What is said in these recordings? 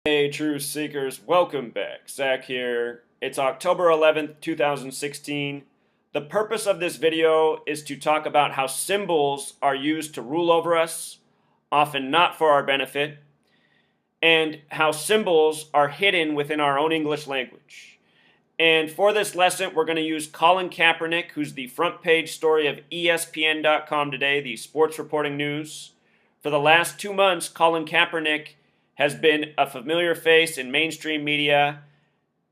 Hey, Truth Seekers, welcome back. Zach here. It's October 11th, 2016. The purpose of this video is to talk about how symbols are used to rule over us, often not for our benefit, and how symbols are hidden within our own English language. And for this lesson, we're going to use Colin Kaepernick, who's the front page story of ESPN.com today, the sports reporting news. For the last 2 months, Colin Kaepernick has been a familiar face in mainstream media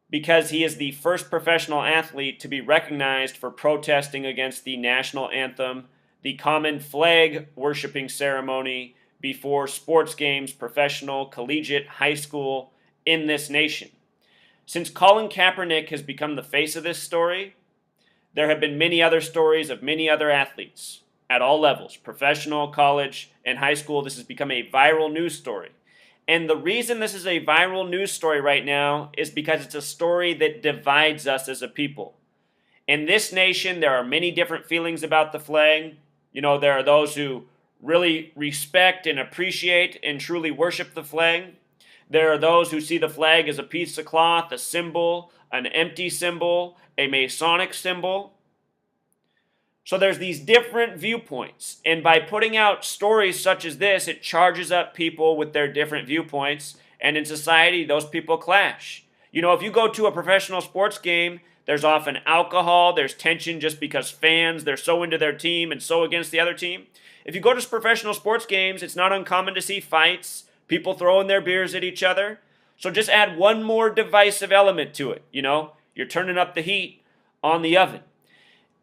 because he is the first professional athlete to be recognized for protesting against the national anthem, the common flag worshiping ceremony before sports games, professional, collegiate, high school in this nation. Since Colin Kaepernick has become the face of this story, there have been many other stories of many other athletes at all levels, professional, college, and high school. This has become a viral news story. And the reason this is a viral news story right now is because it's a story that divides us as a people. In this nation, there are many different feelings about the flag. You know, there are those who really respect and appreciate and truly worship the flag. There are those who see the flag as a piece of cloth, a symbol, an empty symbol, a Masonic symbol. So there's these different viewpoints, and by putting out stories such as this, it charges up people with their different viewpoints, and in society, those people clash. You know, if you go to a professional sports game, there's often alcohol, there's tension just because fans, they're so into their team and so against the other team. If you go to professional sports games, it's not uncommon to see fights, people throwing their beers at each other. So just add one more divisive element to it, you know? You're turning up the heat on the oven.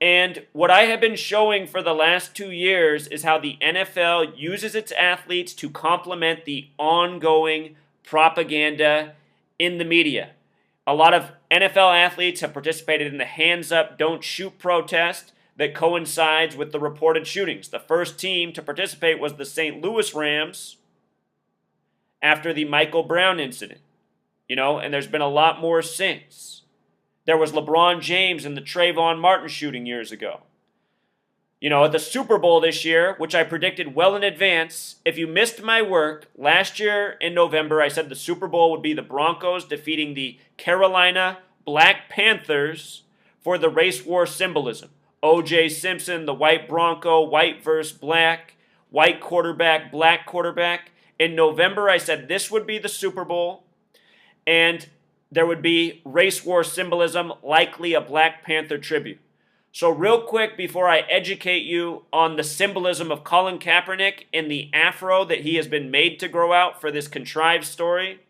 And what I have been showing for the last 2 years is how the NFL uses its athletes to complement the ongoing propaganda in the media. A lot of NFL athletes have participated in the hands up, don't shoot protest that coincides with the reported shootings. The first team to participate was the St. Louis Rams after the Michael Brown incident. You know, and there's been a lot more since. There was LeBron James in the Trayvon Martin shooting years ago. You know, at the Super Bowl this year, which I predicted well in advance, if you missed my work, last year in November, I said the Super Bowl would be the Broncos defeating the Carolina Black Panthers for the race war symbolism. O.J. Simpson, the white Bronco, white versus black, white quarterback, black quarterback. In November, I said this would be the Super Bowl, and there would be race war symbolism, likely a Black Panther tribute. So real quick, before I educate you on the symbolism of Colin Kaepernick and the Afro that he has been made to grow out for this contrived story,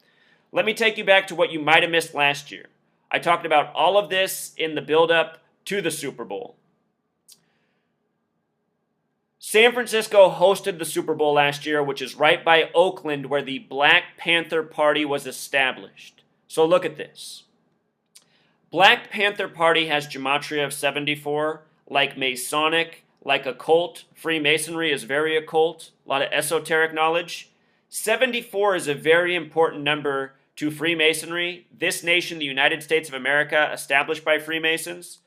let me take you back to what you might have missed last year. I talked about all of this in the build-up to the Super Bowl. San Francisco hosted the Super Bowl last year, which is right by Oakland, where the Black Panther Party was established. So look at this. Black Panther Party has Gematria of 74, like Masonic, like occult. Freemasonry is very occult, a lot of esoteric knowledge. 74 is a very important number to Freemasonry. This nation, the United States of America, established by Freemasons.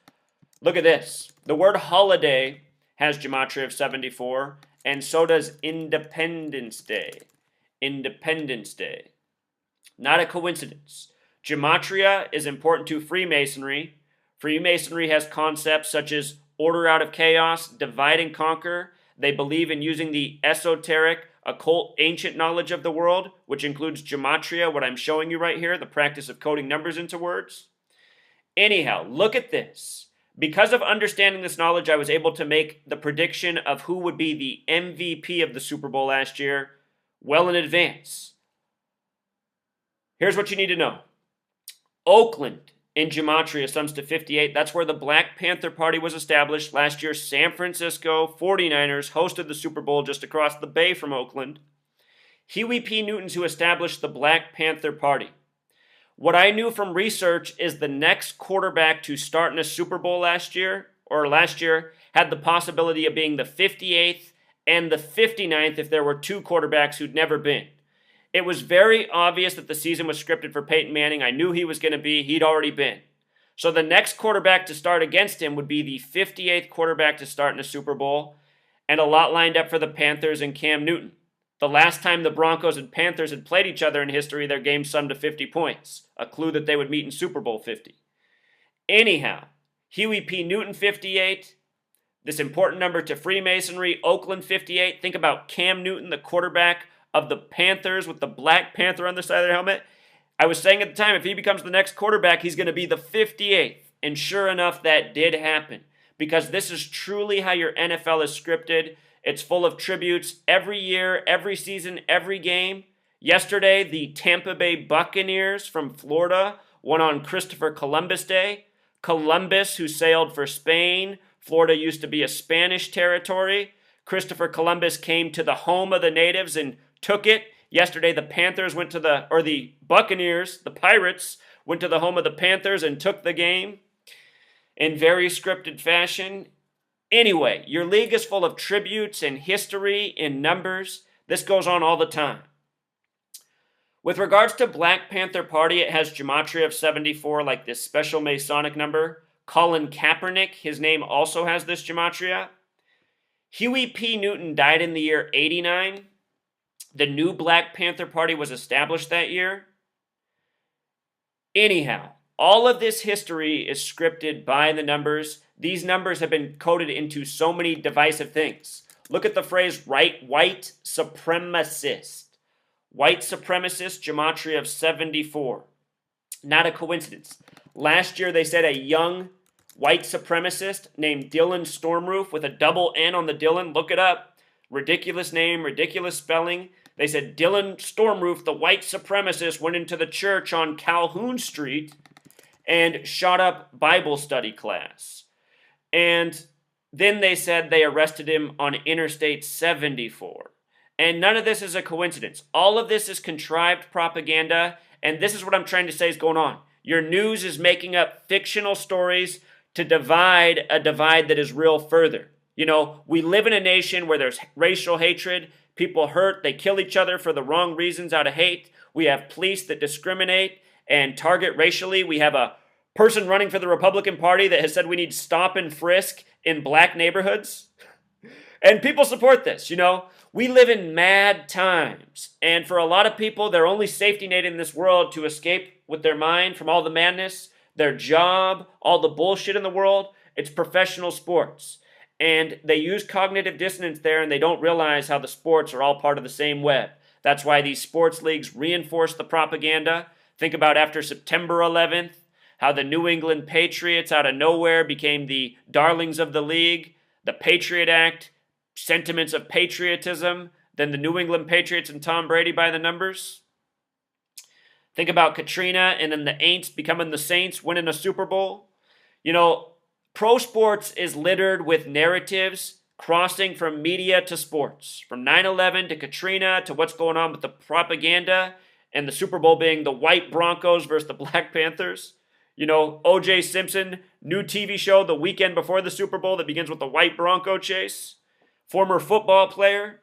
Look at this. The word holiday has Gematria of 74, and so does Independence Day. Independence Day. Not a coincidence. Gematria is important to Freemasonry. Freemasonry has concepts such as order out of chaos, divide and conquer. They believe in using the esoteric, occult, ancient knowledge of the world, which includes Gematria, what I'm showing you right here, the practice of coding numbers into words. Anyhow, look at this. Because of understanding this knowledge, I was able to make the prediction of who would be the MVP of the Super Bowl last year well in advance. Here's what you need to know. Oakland in Gematria sums to 58. That's where the Black Panther Party was established. Last year, San Francisco 49ers hosted the Super Bowl just across the bay from Oakland. Huey P. Newton's who established the Black Panther Party. What I knew from research is the next quarterback to start in a Super Bowl last year, had the possibility of being the 58th and the 59th if there were two quarterbacks who'd never been. It was very obvious that the season was scripted for Peyton Manning. I knew he was going to be. He'd already been. So the next quarterback to start against him would be the 58th quarterback to start in a Super Bowl, and a lot lined up for the Panthers and Cam Newton. The last time the Broncos and Panthers had played each other in history, their game summed to 50 points, a clue that they would meet in Super Bowl 50. Anyhow, Huey P. Newton, 58. This important number to Freemasonry, Oakland, 58. Think about Cam Newton, the quarterback of the Panthers with the Black Panther on the side of their helmet. I was saying at the time, if he becomes the next quarterback, he's going to be the 58th. And sure enough, that did happen. Because this is truly how your NFL is scripted. It's full of tributes every year, every season, every game. Yesterday, the Tampa Bay Buccaneers from Florida won on Christopher Columbus Day. Columbus, who sailed for Spain. Florida used to be a Spanish territory. Christopher Columbus came to the home of the natives and took it. Yesterday, the Buccaneers, the Pirates, went to the home of the Panthers and took the game in very scripted fashion. Anyway, your league is full of tributes and history and numbers. This goes on all the time. With regards to Black Panther Party, it has Gematria of 74, like this special Masonic number. Colin Kaepernick, his name also has this Gematria. Huey P. Newton died in the year 89. The new Black Panther Party was established that year. Anyhow, all of this history is scripted by the numbers. These numbers have been coded into so many divisive things. Look at the phrase white supremacist. White supremacist, Gematria of 74. Not a coincidence. Last year they said a young white supremacist named Dylan Stormroof with a double N on the Dylan. Look it up. Ridiculous name, ridiculous spelling. They said Dylan Stormroof, the white supremacist, went into the church on Calhoun Street and shot up Bible study class. And then they said they arrested him on Interstate 74. And none of this is a coincidence. All of this is contrived propaganda, and this is what I'm trying to say is going on. Your news is making up fictional stories to divide a divide that is real further. You know, we live in a nation where there's racial hatred. People hurt. They kill each other for the wrong reasons out of hate. We have police that discriminate and target racially. We have a person running for the Republican Party that has said we need stop and frisk in black neighborhoods. And people support this, you know. We live in mad times. And for a lot of people, their only safety net in this world to escape with their mind from all the madness, their job, all the bullshit in the world, it's professional sports. And they use cognitive dissonance there, and they don't realize how the sports are all part of the same web. That's why these sports leagues reinforce the propaganda. Think about after September 11th, how the New England Patriots out of nowhere became the darlings of the league. The Patriot Act, sentiments of patriotism, then the New England Patriots and Tom Brady by the numbers. Think about Katrina and then the Aints becoming the Saints, winning a Super Bowl. You know, pro sports is littered with narratives crossing from media to sports. From 9/11 to Katrina to what's going on with the propaganda and the Super Bowl being the white Broncos versus the Black Panthers. You know, O.J. Simpson, new TV show the weekend before the Super Bowl that begins with the white Bronco chase. Former football player.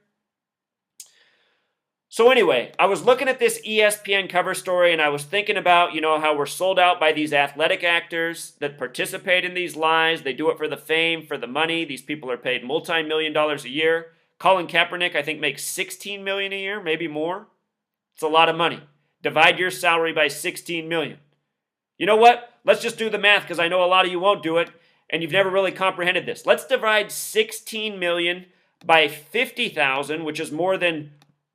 So anyway, I was looking at this ESPN cover story and I was thinking about, you know, how we're sold out by these athletic actors that participate in these lies. They do it for the fame, for the money. These people are paid multi-million dollars a year. Colin Kaepernick, I think, makes $16 million a year, maybe more. It's a lot of money. Divide your salary by $16 million. You know what? Let's just do the math because I know a lot of you won't do it and you've never really comprehended this. Let's divide $16 million by $50,000, which is more than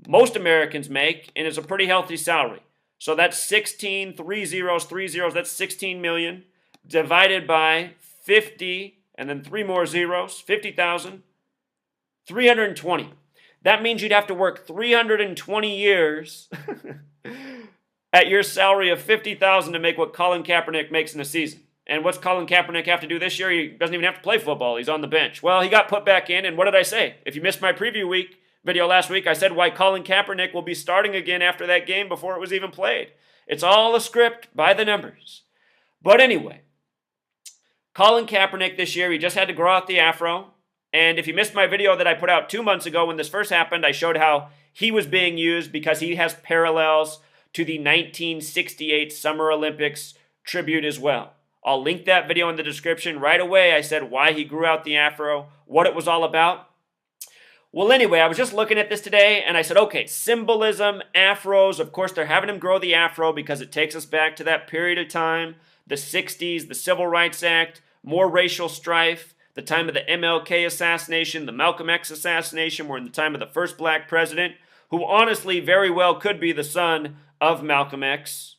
most Americans make and is a pretty healthy salary. So that's 16, 3 zeros, that's 16 million divided by 50 and then 3 more zeros, 50,000, 320. That means you'd have to work 320 years at your salary of $50,000 to make what Colin Kaepernick makes in a season. And what's Colin Kaepernick have to do this year? He doesn't even have to play football. He's on the bench. Well, he got put back in, and what did I say? If you missed my preview week video last week, I said why Colin Kaepernick will be starting again after that game before it was even played. It's all a script by the numbers. But anyway, Colin Kaepernick this year, he just had to grow out the Afro. And if you missed my video that I put out 2 months ago when this first happened, I showed how he was being used because he has parallels to the 1968 Summer Olympics tribute as well. I'll link that video in the description. Right away, I said why he grew out the Afro, what it was all about. Well, anyway, I was just looking at this today, and I said, okay, symbolism, afros. Of course, they're having him grow the afro because it takes us back to that period of time, the 60s, the Civil Rights Act, more racial strife, the time of the MLK assassination, the Malcolm X assassination. We're in the time of the first black president, who honestly very well could be the son of Malcolm X.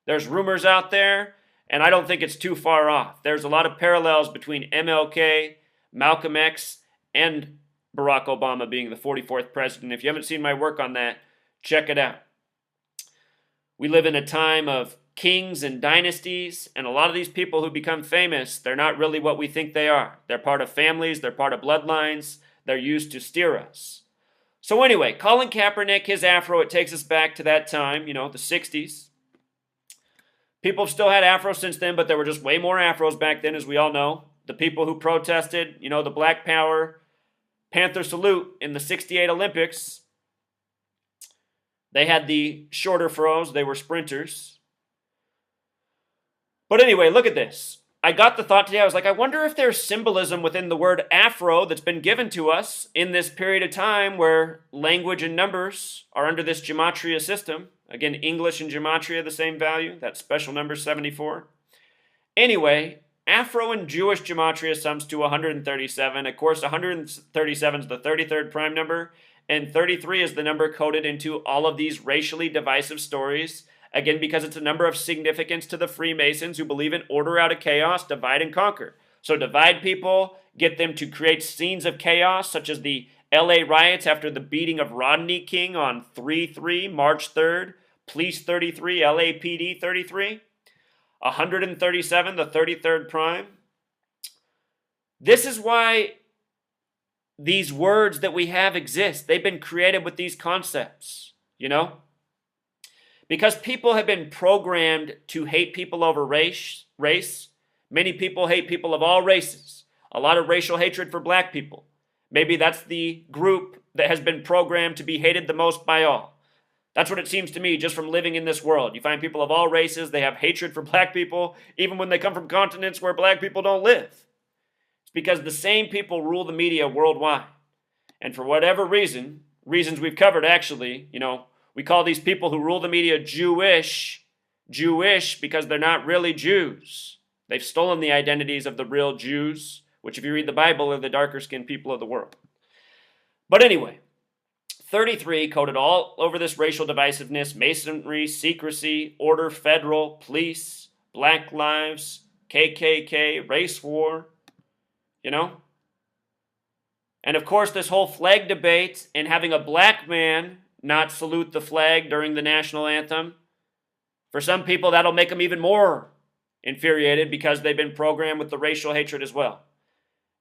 There's rumors out there, and I don't think it's too far off. There's a lot of parallels between MLK, Malcolm X, and Barack Obama being the 44th president. If you haven't seen my work on that, check it out. We live in a time of kings and dynasties, and a lot of these people who become famous, they're not really what we think they are. They're part of families, they're part of bloodlines, they're used to steer us. So anyway, Colin Kaepernick, his afro, it takes us back to that time, the 60s. People have still had afros since then, but there were just way more afros back then, as we all know. The people who protested, the Black Power, Panther salute in the 68 Olympics, they had the shorter fros, they were sprinters. But anyway, look at this. I got the thought today, I was like, I wonder if there's symbolism within the word Afro that's been given to us in this period of time where language and numbers are under this Gematria system. Again, English and Gematria, the same value, that special number 74. Anyway, Afro and Jewish Gematria sums to 137. Of course, 137 is the 33rd prime number, and 33 is the number coded into all of these racially divisive stories. Again, because it's a number of significance to the Freemasons who believe in order out of chaos, divide and conquer. So divide people, get them to create scenes of chaos, such as the LA riots after the beating of Rodney King on 3/3, March 3rd, Police 33, LAPD 33. 137, the 33rd prime. This is why these words that we have exist. They've been created with these concepts, Because people have been programmed to hate people over race. Many people hate people of all races. A lot of racial hatred for black people. Maybe that's the group that has been programmed to be hated the most by all. That's what it seems to me just from living in this world. You find people of all races, they have hatred for black people, even when they come from continents where black people don't live. It's because the same people rule the media worldwide. And for whatever reasons we've covered actually, we call these people who rule the media Jewish because they're not really Jews. They've stolen the identities of the real Jews, which if you read the Bible are the darker skinned people of the world. But anyway, 33 coded all over this racial divisiveness, masonry, secrecy, order, federal, police, black lives, KKK, race war, And of course, this whole flag debate and having a black man not salute the flag during the national anthem, for some people that'll make them even more infuriated because they've been programmed with the racial hatred as well.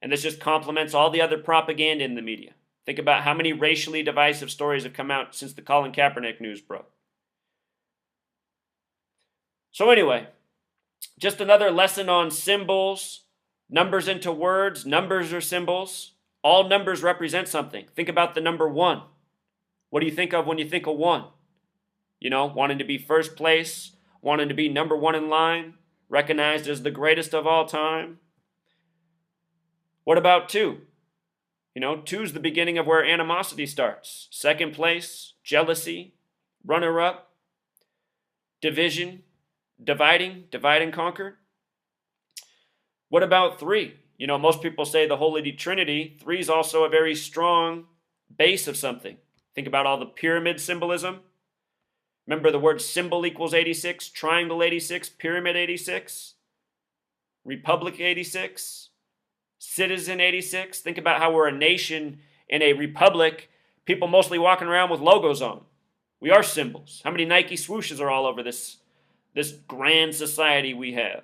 And this just complements all the other propaganda in the media. Think about how many racially divisive stories have come out since the Colin Kaepernick news broke. So anyway, just another lesson on symbols, numbers into words. Numbers are symbols. All numbers represent something. Think about the number 1. What do you think of when you think of 1? Wanting to be first place, wanting to be number 1 in line, recognized as the greatest of all time. What about 2? 2 is the beginning of where animosity starts. Second place, jealousy, runner-up, division, divide and conquer. What about 3? Most people say the Holy Trinity. 3 is also a very strong base of something. Think about all the pyramid symbolism. Remember the word symbol equals 86, triangle 86, pyramid 86, republic 86, citizen 86. Think about how we're a nation in a republic, people mostly walking around with logos on. We are symbols. How many Nike swooshes are all over this grand society we have?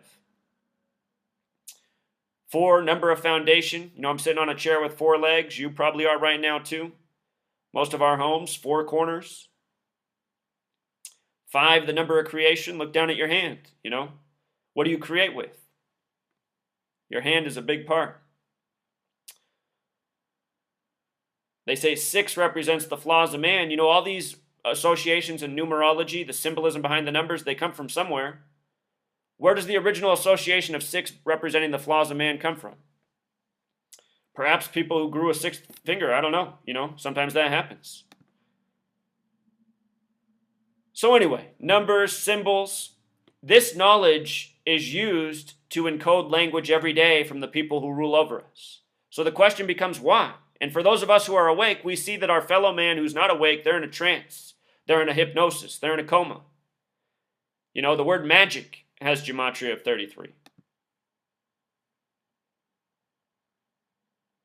4, number of foundation. I'm sitting on a chair with 4 legs. You probably are right now too. Most of our homes, 4 corners. 5, the number of creation. Look down at your hand, What do you create with? Your hand is a big part. They say 6 represents the flaws of man. All these associations in numerology, the symbolism behind the numbers, they come from somewhere. Where does the original association of 6 representing the flaws of man come from? Perhaps people who grew a sixth finger, I don't know. Sometimes that happens. So anyway, numbers, symbols, this knowledge is used to encode language every day from the people who rule over us. So the question becomes why? And for those of us who are awake, we see that our fellow man who's not awake, they're in a trance. They're in a hypnosis. They're in a coma. The word magic has Gematria of 33.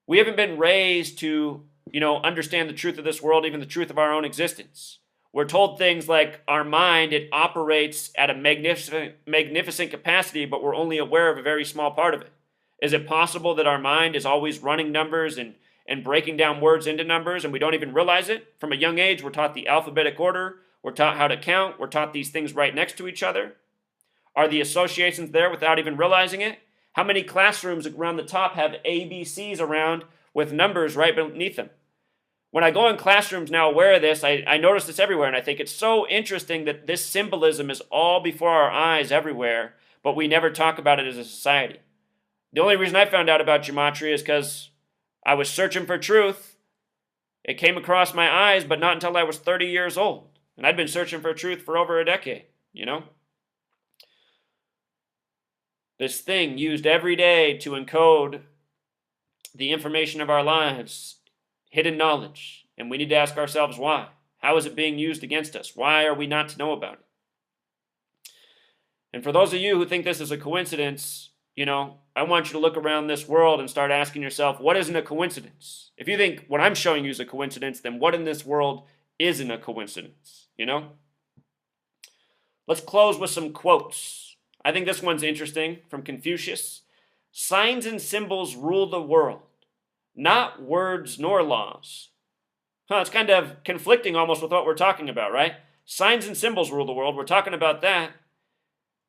We haven't been raised to, understand the truth of this world, even the truth of our own existence. We're told things like our mind, it operates at a magnificent capacity, but we're only aware of a very small part of it. Is it possible that our mind is always running numbers and breaking down words into numbers and we don't even realize it? From a young age, we're taught the alphabetic order. We're taught how to count. We're taught these things right next to each other. Are the associations there without even realizing it? How many classrooms around the top have ABCs around with numbers right beneath them? When I go in classrooms now aware of this, I notice this everywhere, and I think it's so interesting that this symbolism is all before our eyes everywhere, but we never talk about it as a society. The only reason I found out about Gematria is because I was searching for truth. It came across my eyes, but not until I was 30 years old. And I'd been searching for truth for over a decade, This thing used every day to encode the information of our lives, hidden knowledge. And we need to ask ourselves why. How is it being used against us? Why are we not to know about it? And for those of you who think this is a coincidence, I want you to look around this world and start asking yourself, what isn't a coincidence? If you think what I'm showing you is a coincidence, then what in this world isn't a coincidence? Let's close with some quotes. I think this one's interesting from Confucius. Signs and symbols rule the world, not words nor laws. It's kind of conflicting almost with what we're talking about, right? Signs and symbols rule the world. We're talking about that.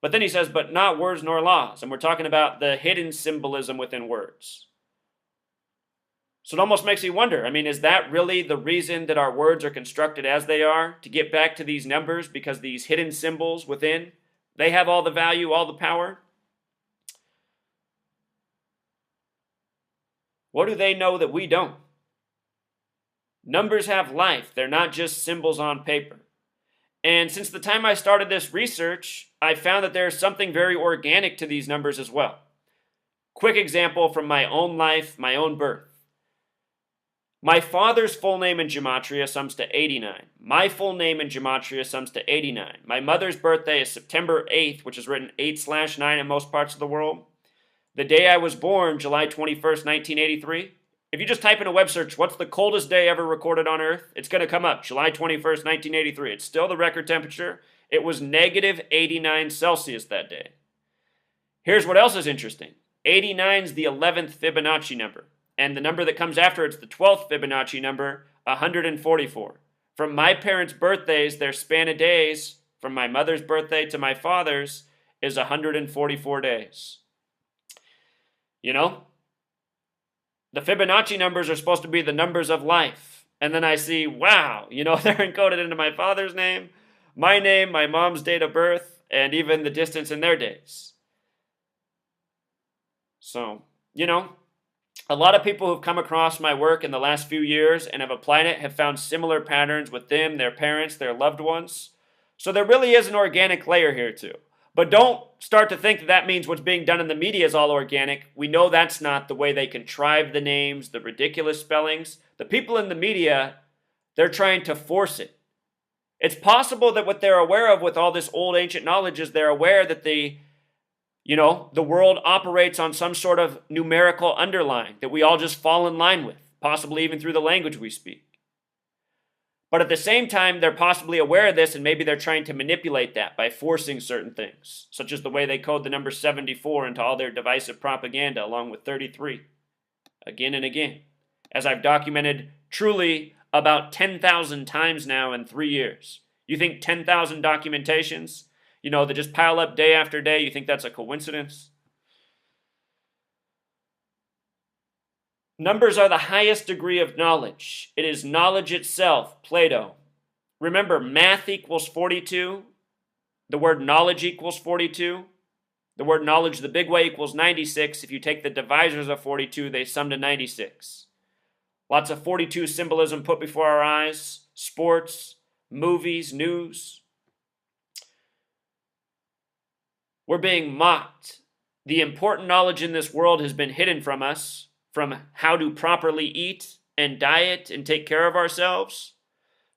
But then he says, but not words nor laws. And we're talking about the hidden symbolism within words. So it almost makes me wonder, is that really the reason that our words are constructed as they are? To get back to these numbers because these hidden symbols within, they have all the value, all the power? What do they know that we don't? Numbers have life. They're not just symbols on paper. And since the time I started this research, I found that there's something very organic to these numbers as well. Quick example from my own life, my own birth. My father's full name in Gematria sums to 89. My full name in Gematria sums to 89. My mother's birthday is September 8th, which is written 8/9 in most parts of the world. The day I was born, July 21st, 1983. If you just type in a web search, what's the coldest day ever recorded on Earth? It's going to come up, July 21st, 1983. It's still the record temperature. It was negative 89 Celsius that day. Here's what else is interesting. 89 is the 11th Fibonacci number. And the number that comes after it's the 12th Fibonacci number, 144. From my parents' birthdays, their span of days, from my mother's birthday to my father's, is 144 days. The Fibonacci numbers are supposed to be the numbers of life. And then I see, wow, they're encoded into my father's name, my mom's date of birth, and even the distance in their days. So, a lot of people who've come across my work in the last few years and have applied it have found similar patterns with them, their parents, their loved ones. So there really is an organic layer here too. But don't start to think that means what's being done in the media is all organic. We know that's not the way they contrive the names, the ridiculous spellings. The people in the media, they're trying to force it. It's possible that what they're aware of with all this old ancient knowledge is they're aware that the world operates on some sort of numerical underlying that we all just fall in line with, possibly even through the language we speak. But at the same time, they're possibly aware of this, and maybe they're trying to manipulate that by forcing certain things, such as the way they code the number 74 into all their divisive propaganda, along with 33, again and again, as I've documented truly about 10,000 times now in 3 years. You think 10,000 documentations, that just pile up day after day, you think that's a coincidence? Numbers are the highest degree of knowledge. It is knowledge itself, Plato. Remember, math equals 42. The word knowledge equals 42. The word knowledge the big way equals 96. If you take the divisors of 42, they sum to 96. Lots of 42 symbolism put before our eyes. Sports, movies, news. We're being mocked. The important knowledge in this world has been hidden from us, from how to properly eat and diet and take care of ourselves,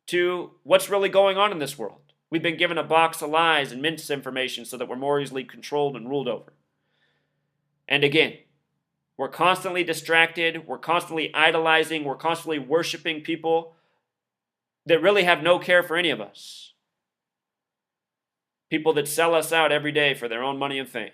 to what's really going on in this world. We've been given a box of lies and misinformation so that we're more easily controlled and ruled over. And again, we're constantly distracted, we're constantly idolizing, we're constantly worshiping people that really have no care for any of us. People that sell us out every day for their own money and fame.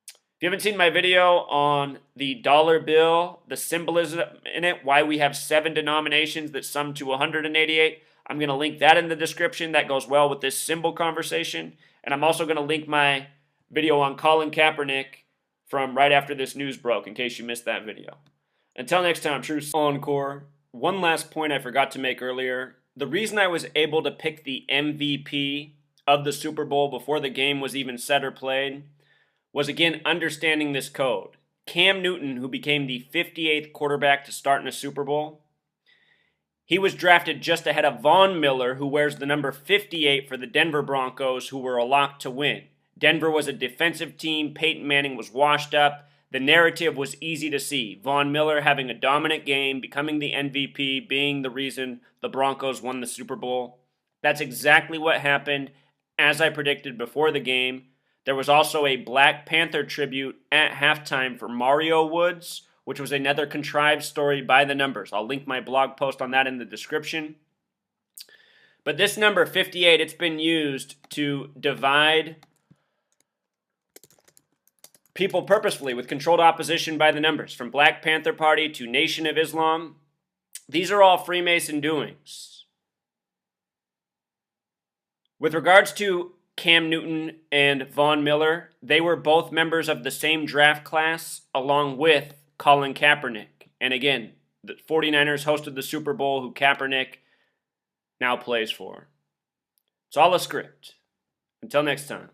If you haven't seen my video on the dollar bill, the symbolism in it, why we have 7 denominations that sum to 188, I'm going to link that in the description. That goes well with this symbol conversation. And I'm also going to link my video on Colin Kaepernick from right after this news broke, in case you missed that video. Until next time, true encore. One last point I forgot to make earlier. The reason I was able to pick the MVP of the Super Bowl before the game was even set or played was, again, understanding this code. Cam Newton, who became the 58th quarterback to start in a Super Bowl, he was drafted just ahead of Von Miller, who wears the number 58 for the Denver Broncos, who were a lock to win. Denver was a defensive team. Peyton Manning was washed up. The narrative was easy to see. Von Miller having a dominant game, becoming the MVP, being the reason the Broncos won the Super Bowl. That's exactly what happened, as I predicted before the game. There was also a Black Panther tribute at halftime for Mario Woods, which was another contrived story by the numbers. I'll link my blog post on that in the description. But this number 58, it's been used to divide people purposefully with controlled opposition by the numbers, from Black Panther Party to Nation of Islam. These are all Freemason doings. With regards to Cam Newton and Von Miller, they were both members of the same draft class along with Colin Kaepernick. And again, the 49ers hosted the Super Bowl, who Kaepernick now plays for. It's all a script. Until next time.